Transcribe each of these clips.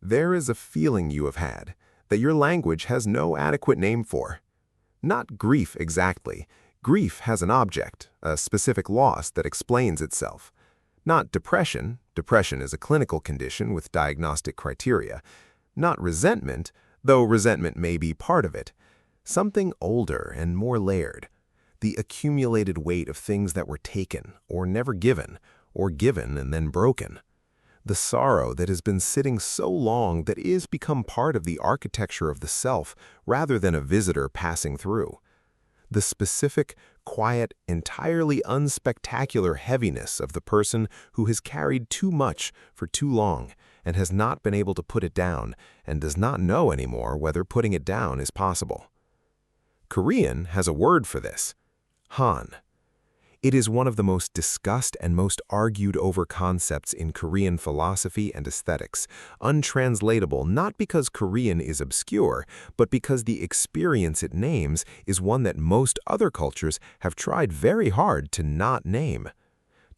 There is a feeling you have had that your language has no adequate name for. Not grief exactly. Grief has an object, a specific loss that explains itself. Not depression. Depression is a clinical condition with diagnostic criteria. Not resentment, though resentment may be part of it. Something older and more layered. The accumulated weight of things that were taken or never given, or given and then broken. The sorrow that has been sitting so long that it has become part of the architecture of the self rather than a visitor passing through. The specific, quiet, entirely unspectacular heaviness of the person who has carried too much for too long and has not been able to put it down and does not know anymore whether putting it down is possible. Korean has a word for this: han. It is one of the most discussed and most argued over concepts in Korean philosophy and aesthetics, untranslatable not because Korean is obscure, but because the experience it names is one that most other cultures have tried very hard to not name.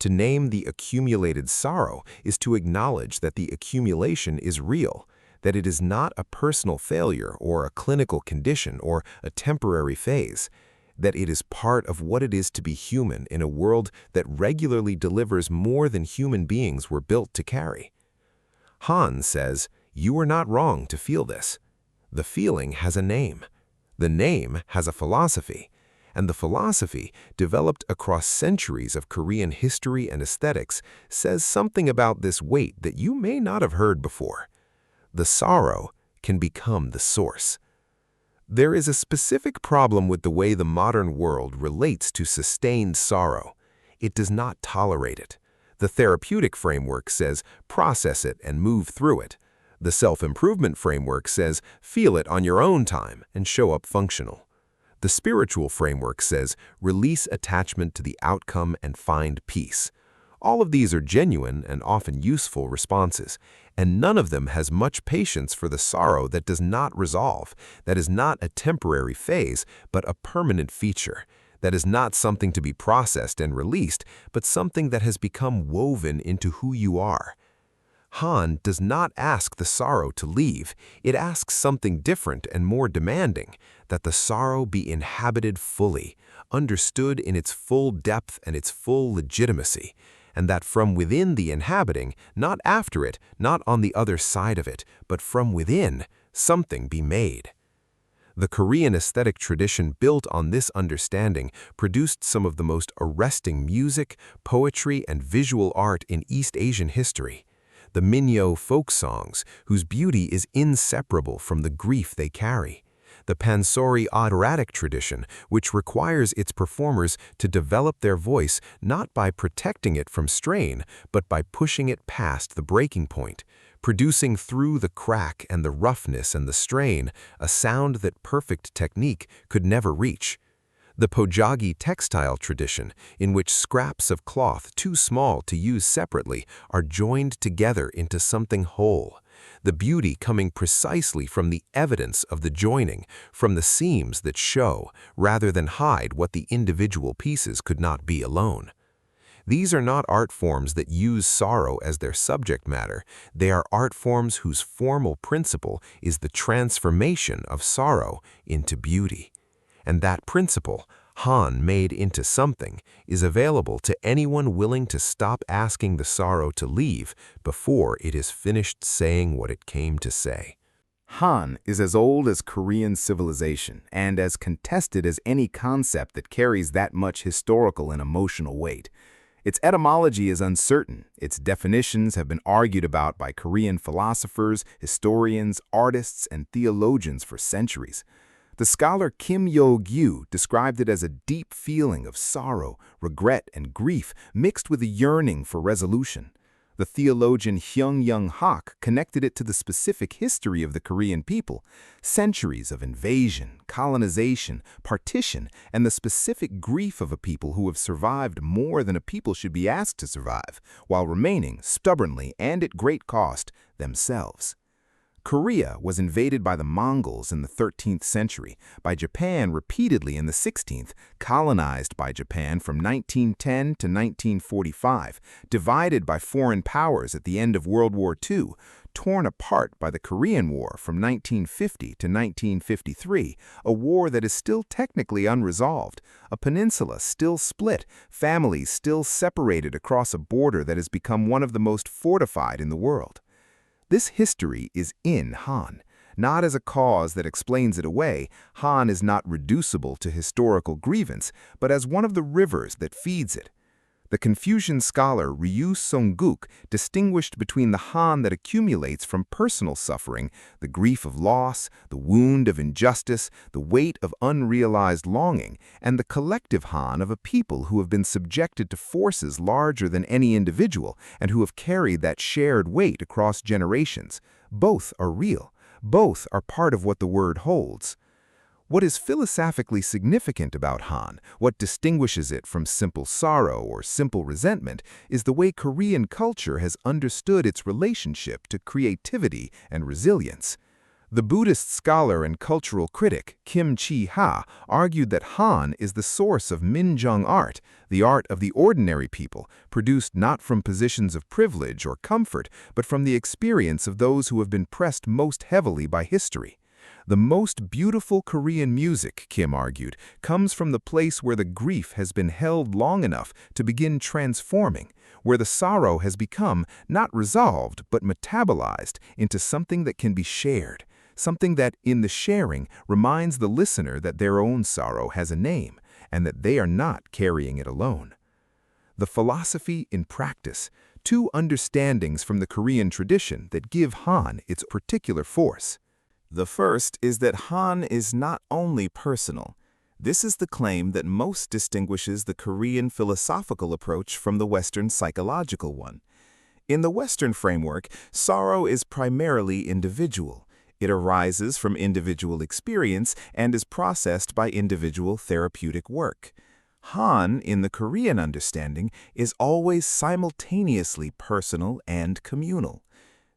To name the accumulated sorrow is to acknowledge that the accumulation is real, that it is not a personal failure or a clinical condition or a temporary phase, that it is part of what it is to be human in a world that regularly delivers more than human beings were built to carry. Han says, you are not wrong to feel this. The feeling has a name. The name has a philosophy. And the philosophy, developed across centuries of Korean history and aesthetics, says something about this weight that you may not have heard before. The sorrow can become the source. There is a specific problem with the way the modern world relates to sustained sorrow. It does not tolerate it. The therapeutic framework says, process it and move through it. The self-improvement framework says, feel it on your own time and show up functional. The spiritual framework says, release attachment to the outcome and find peace. All of these are genuine and often useful responses, and none of them has much patience for the sorrow that does not resolve, that is not a temporary phase, but a permanent feature, that is not something to be processed and released, but something that has become woven into who you are. Han does not ask the sorrow to leave. It asks something different and more demanding, that the sorrow be inhabited fully, understood in its full depth and its full legitimacy, and that from within the inhabiting, not after it, not on the other side of it, but from within, something be made. The Korean aesthetic tradition built on this understanding produced some of the most arresting music, poetry, and visual art in East Asian history. The Minyo folk songs, whose beauty is inseparable from the grief they carry. The Pansori operatic tradition, which requires its performers to develop their voice not by protecting it from strain, but by pushing it past the breaking point, producing through the crack and the roughness and the strain a sound that perfect technique could never reach. The Pulgi textile tradition, in which scraps of cloth too small to use separately are joined together into something whole. The beauty coming precisely from the evidence of the joining, from the seams that show, rather than hide what the individual pieces could not be alone. These are not art forms that use sorrow as their subject matter. They are art forms whose formal principle is the transformation of sorrow into beauty. And that principle, Han made into something, is available to anyone willing to stop asking the sorrow to leave before it is finished saying what it came to say. Han is as old as Korean civilization and as contested as any concept that carries that much historical and emotional weight. Its etymology is uncertain. Its definitions have been argued about by Korean philosophers, historians, artists, and theologians for centuries. The scholar Kim Yo-gyu described it as a deep feeling of sorrow, regret, and grief mixed with a yearning for resolution. The theologian Hyung-Young Hak connected it to the specific history of the Korean people, centuries of invasion, colonization, partition, and the specific grief of a people who have survived more than a people should be asked to survive, while remaining, stubbornly and at great cost, themselves. Korea was invaded by the Mongols in the 13th century, by Japan repeatedly in the 16th, colonized by Japan from 1910 to 1945, divided by foreign powers at the end of World War II, torn apart by the Korean War from 1950 to 1953, a war that is still technically unresolved, a peninsula still split, families still separated across a border that has become one of the most fortified in the world. This history is in Han. Not as a cause that explains it away, Han is not reducible to historical grievance, but as one of the rivers that feeds it. The Confucian scholar Ryu Song-guk distinguished between the Han that accumulates from personal suffering, the grief of loss, the wound of injustice, the weight of unrealized longing, and the collective Han of a people who have been subjected to forces larger than any individual and who have carried that shared weight across generations. Both are real. Both are part of what the word holds. What is philosophically significant about Han, what distinguishes it from simple sorrow or simple resentment, is the way Korean culture has understood its relationship to creativity and resilience. The Buddhist scholar and cultural critic Kim Chi-ha argued that Han is the source of Minjung art, the art of the ordinary people, produced not from positions of privilege or comfort, but from the experience of those who have been pressed most heavily by history. The most beautiful Korean music, Kim argued, comes from the place where the grief has been held long enough to begin transforming, where the sorrow has become not resolved but metabolized into something that can be shared, something that, in the sharing, reminds the listener that their own sorrow has a name and that they are not carrying it alone. The philosophy in practice, two understandings from the Korean tradition that give Han its particular force. The first is that Han is not only personal. This is the claim that most distinguishes the Korean philosophical approach from the Western psychological one. In the Western framework, sorrow is primarily individual. It arises from individual experience and is processed by individual therapeutic work. Han, in the Korean understanding, is always simultaneously personal and communal.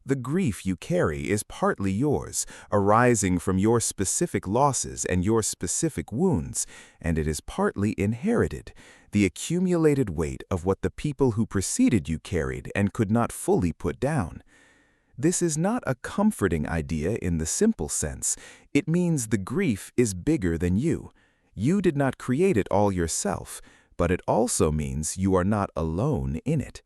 The grief you carry is partly yours, arising from your specific losses and your specific wounds, and it is partly inherited, the accumulated weight of what the people who preceded you carried and could not fully put down. This is not a comforting idea in the simple sense. It means the grief is bigger than you. You did not create it all yourself, but it also means you are not alone in it.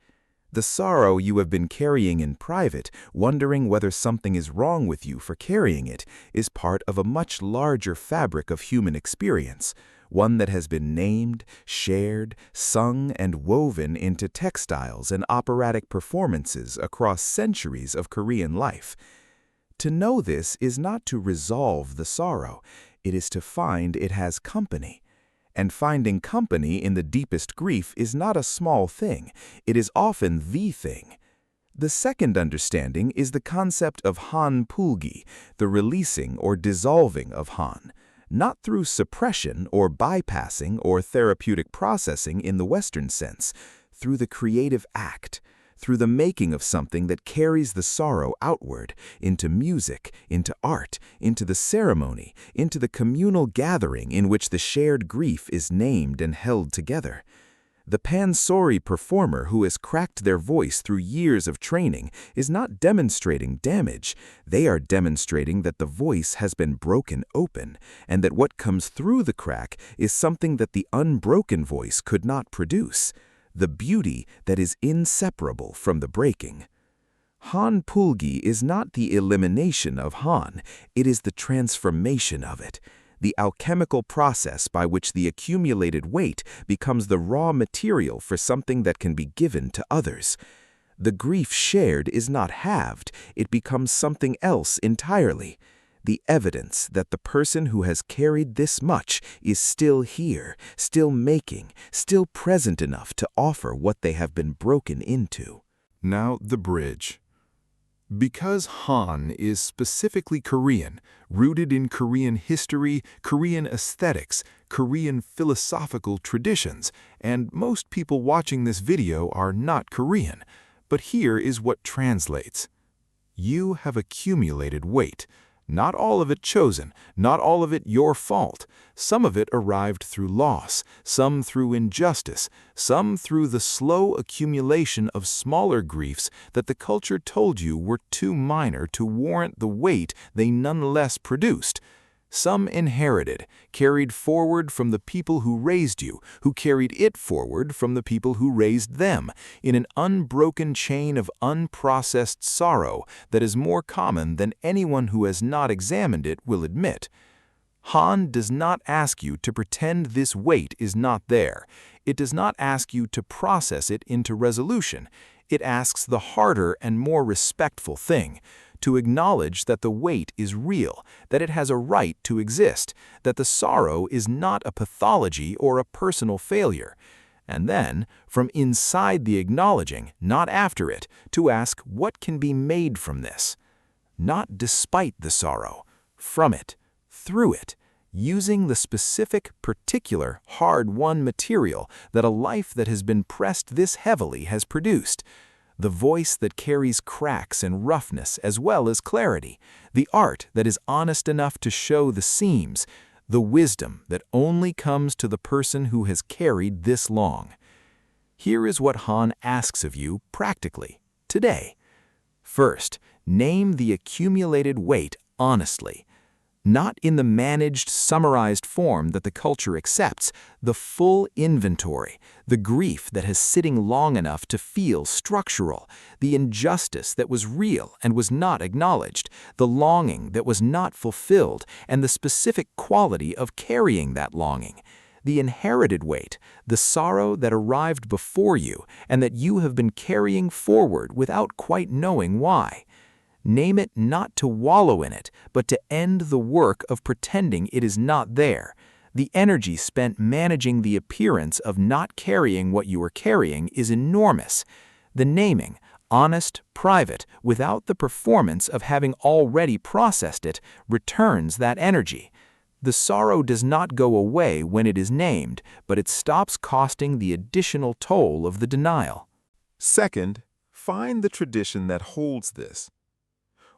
The sorrow you have been carrying in private, wondering whether something is wrong with you for carrying it, is part of a much larger fabric of human experience, one that has been named, shared, sung, and woven into textiles and operatic performances across centuries of Korean life. To know this is not to resolve the sorrow, it is to find it has company. And finding company in the deepest grief is not a small thing, it is often the thing. The second understanding is the concept of Han Pulgi, the releasing or dissolving of Han, not through suppression or bypassing or therapeutic processing in the Western sense, through the creative act, through the making of something that carries the sorrow outward, into music, into art, into the ceremony, into the communal gathering in which the shared grief is named and held together. The Pansori performer who has cracked their voice through years of training is not demonstrating damage. They are demonstrating that the voice has been broken open, and that what comes through the crack is something that the unbroken voice could not produce. The beauty that is inseparable from the breaking. Han Pulgi is not the elimination of Han, it is the transformation of it, the alchemical process by which the accumulated weight becomes the raw material for something that can be given to others. The grief shared is not halved, it becomes something else entirely. The evidence that the person who has carried this much is still here, still making, still present enough to offer what they have been broken into. Now the bridge. Because Han is specifically Korean, rooted in Korean history, Korean aesthetics, Korean philosophical traditions, and most people watching this video are not Korean, but here is what translates. You have accumulated weight. Not all of it chosen, not all of it your fault. Some of it arrived through loss, some through injustice, some through the slow accumulation of smaller griefs that the culture told you were too minor to warrant the weight they nonetheless produced. Some inherited, carried forward from the people who raised you, who carried it forward from the people who raised them, in an unbroken chain of unprocessed sorrow that is more common than anyone who has not examined it will admit. Han does not ask you to pretend this weight is not there. It does not ask you to process it into resolution. It asks the harder and more respectful thing, to acknowledge that the weight is real, that it has a right to exist, that the sorrow is not a pathology or a personal failure. And then, from inside the acknowledging, not after it, to ask what can be made from this. Not despite the sorrow, from it, through it, using the specific, particular, hard-won material that a life that has been pressed this heavily has produced. The voice that carries cracks and roughness as well as clarity, the art that is honest enough to show the seams, the wisdom that only comes to the person who has carried this long. Here is what Han asks of you practically, today. First, name the accumulated weight honestly. Not in the managed, summarized form that the culture accepts, the full inventory, the grief that has sitting long enough to feel structural, the injustice that was real and was not acknowledged, the longing that was not fulfilled, and the specific quality of carrying that longing. The inherited weight, the sorrow that arrived before you and that you have been carrying forward without quite knowing why. Name it not to wallow in it, but to end the work of pretending it is not there. The energy spent managing the appearance of not carrying what you are carrying is enormous. The naming, honest, private, without the performance of having already processed it, returns that energy. The sorrow does not go away when it is named, but it stops costing the additional toll of the denial. Second, find the tradition that holds this.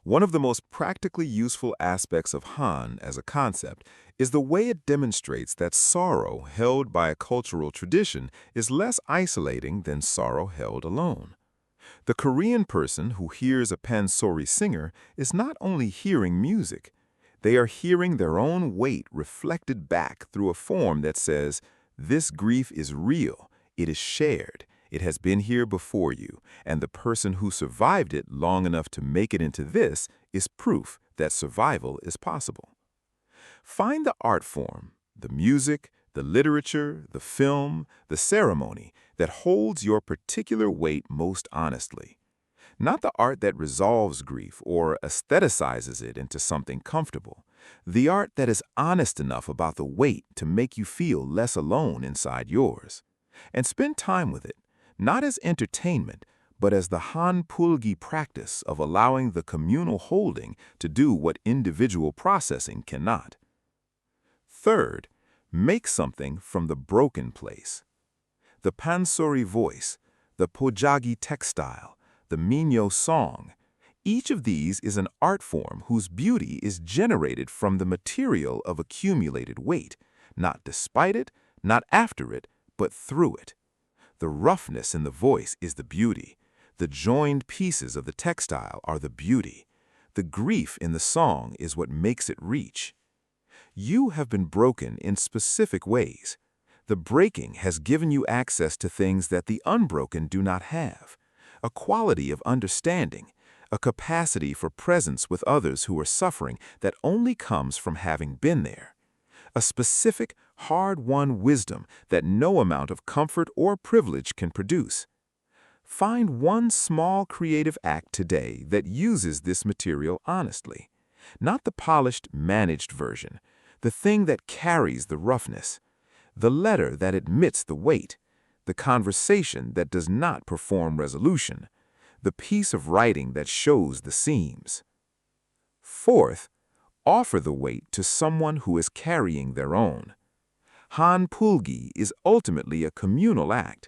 One of the most practically useful aspects of Han as a concept is the way it demonstrates that sorrow held by a cultural tradition is less isolating than sorrow held alone. The Korean person who hears a Pansori singer is not only hearing music, they are hearing their own weight reflected back through a form that says, "This grief is real, it is shared. It has been here before you, and the person who survived it long enough to make it into this is proof that survival is possible." Find the art form, the music, the literature, the film, the ceremony that holds your particular weight most honestly. Not the art that resolves grief or aestheticizes it into something comfortable. The art that is honest enough about the weight to make you feel less alone inside yours. And spend time with it. Not as entertainment, but as the Han Pulgi practice of allowing the communal holding to do what individual processing cannot. Third, make something from the broken place. The Pansori voice, the Pulgi textile, the Minyo song, each of these is an art form whose beauty is generated from the material of accumulated weight, not despite it, not after it, but through it. The roughness in the voice is the beauty. The joined pieces of the textile are the beauty. The grief in the song is what makes it reach. You have been broken in specific ways. The breaking has given you access to things that the unbroken do not have. A quality of understanding, a capacity for presence with others who are suffering that only comes from having been there. A specific, hard-won wisdom that no amount of comfort or privilege can produce. Find one small creative act today that uses this material honestly. Not the polished, managed version, the thing that carries the roughness, the letter that admits the weight, the conversation that does not perform resolution, the piece of writing that shows the seams. Fourth, offer the weight to someone who is carrying their own. Han Pulgi is ultimately a communal act.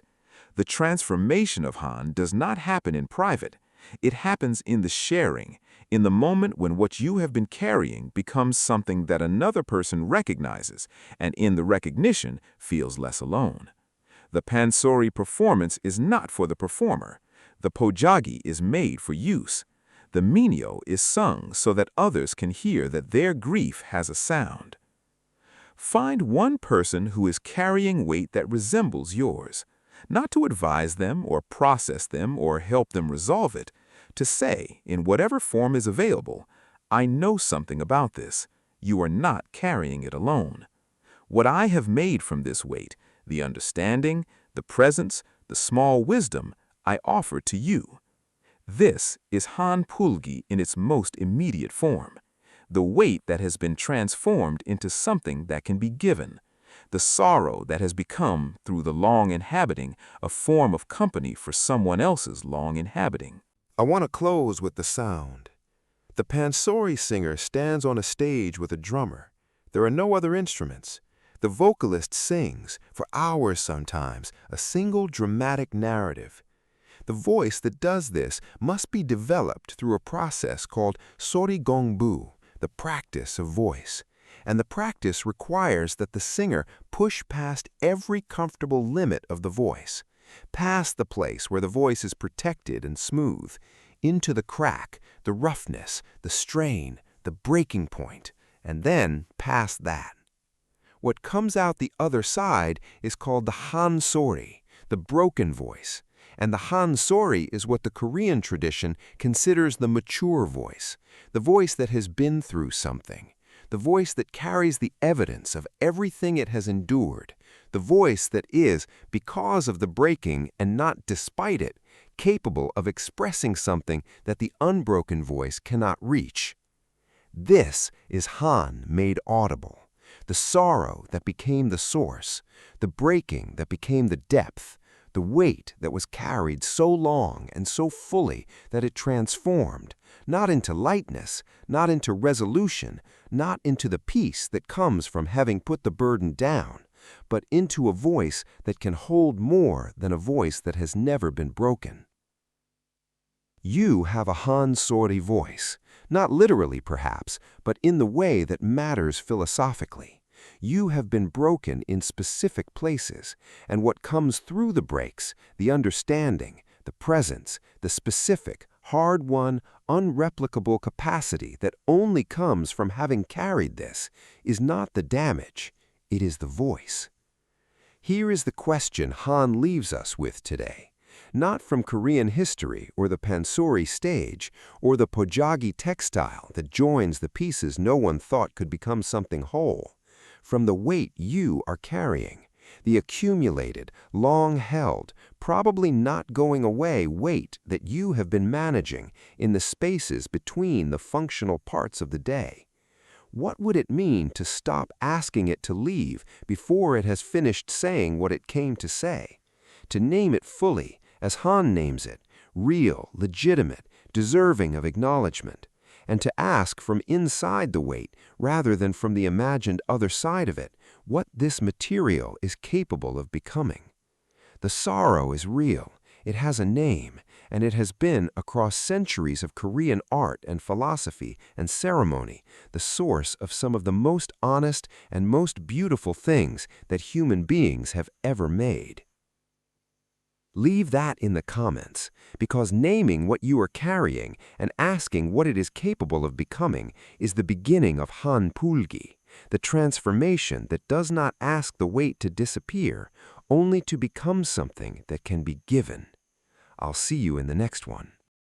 The transformation of Han does not happen in private. It happens in the sharing, in the moment when what you have been carrying becomes something that another person recognizes, and in the recognition feels less alone. The Pansori performance is not for the performer. The Pojagi is made for use. The Minyo is sung so that others can hear that their grief has a sound. Find one person who is carrying weight that resembles yours, not to advise them or process them or help them resolve it, to say, in whatever form is available, I know something about this. You are not carrying it alone. What I have made from this weight, the understanding, the presence, the small wisdom, I offer to you. This is Han Pulgi in its most immediate form, the weight that has been transformed into something that can be given, the sorrow that has become, through the long inhabiting, a form of company for someone else's long inhabiting. I want to close with the sound. The Pansori singer stands on a stage with a drummer. There are no other instruments. The vocalist sings, for hours sometimes, a single dramatic narrative. The voice that does this must be developed through a process called sori gongbu, the practice of voice. And the practice requires that the singer push past every comfortable limit of the voice, past the place where the voice is protected and smooth, into the crack, the roughness, the strain, the breaking point, and then past that. What comes out the other side is called the haesori, the broken voice. And the haesori is what the Korean tradition considers the mature voice, the voice that has been through something, the voice that carries the evidence of everything it has endured, the voice that is, because of the breaking and not despite it, capable of expressing something that the unbroken voice cannot reach. This is Han made audible, the sorrow that became the source, the breaking that became the depth, the weight that was carried so long and so fully that it transformed, not into lightness, not into resolution, not into the peace that comes from having put the burden down, but into a voice that can hold more than a voice that has never been broken. You have a haesori voice, not literally perhaps, but in the way that matters philosophically. You have been broken in specific places, and what comes through the breaks, the understanding, the presence, the specific, hard-won, unreplicable capacity that only comes from having carried this, is not the damage, it is the voice. Here is the question Han leaves us with today, not from Korean history or the Pansori stage or the Pojagi textile that joins the pieces no one thought could become something whole. From the weight you are carrying, the accumulated, long-held, probably not going away weight that you have been managing in the spaces between the functional parts of the day. What would it mean to stop asking it to leave before it has finished saying what it came to say? To name it fully, as Han names it, real, legitimate, deserving of acknowledgement, and to ask from inside the weight, rather than from the imagined other side of it, what this material is capable of becoming. The sorrow is real, it has a name, and it has been, across centuries of Korean art and philosophy and ceremony, the source of some of the most honest and most beautiful things that human beings have ever made. Leave that in the comments, because naming what you are carrying and asking what it is capable of becoming is the beginning of Han Pulgi, the transformation that does not ask the weight to disappear, only to become something that can be given. I'll see you in the next one.